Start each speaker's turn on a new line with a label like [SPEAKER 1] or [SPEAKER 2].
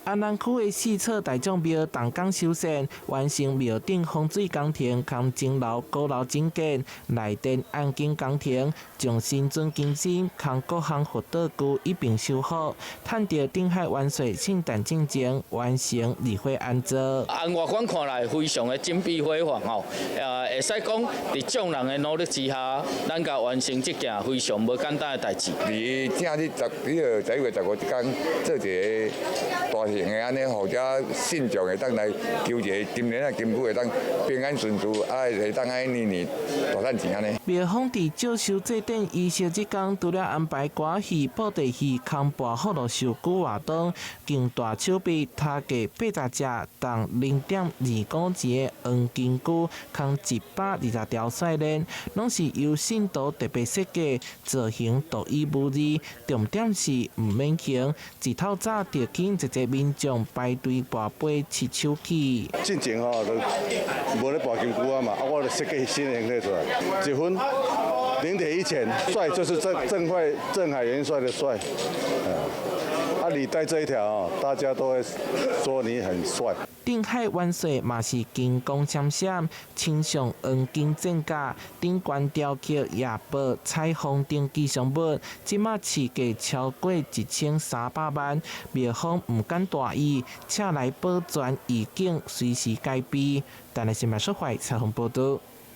[SPEAKER 1] 安南區的四草大眾廟動工修繕，完成廟頂風水工程、扛鐘樓、鼓樓整建，內殿安景工程，將新莊更新，扛各項活動區一併修好，趁着頂海萬歲聖誕進前完成立會安置。
[SPEAKER 2] 按外觀看來非常的金碧輝煌吼，會使講在眾人的努力之下，咱甲完成這件非常無簡單的代誌。
[SPEAKER 3] 你正日11月15這天做一個大型的安尼，或者信眾會當來求一個今年啊金龜會當平安順遂，會當安年年大賺錢安尼。
[SPEAKER 1] 廟方佇照收祭典儀式這天，除了安排歌戲、布袋戲、扛跋福祿壽具活動，更大手筆他價80隻，當0.25錢的黃金龜，扛120條賽鏈，攏是由信徒特別設計，造型獨一無二。重點是唔免錢，自透早就引一個民眾排隊跋杯吃手氣。
[SPEAKER 4] 進前吼都無咧跋金龜啊嘛，我就設計新的形態出來，一分0.1錢，帥就是鄭海元帥的帥，你帶這一條哦，大家都會說你很帥。
[SPEAKER 1] 頂海萬歲嘛是金光閃閃，青上黃金戰甲，頂懸雕刻夜報彩虹燈吉祥物，即馬市價超過1300萬，廟方唔敢大意，請來保全預警隨時改備。但係新聞社會採訪報道。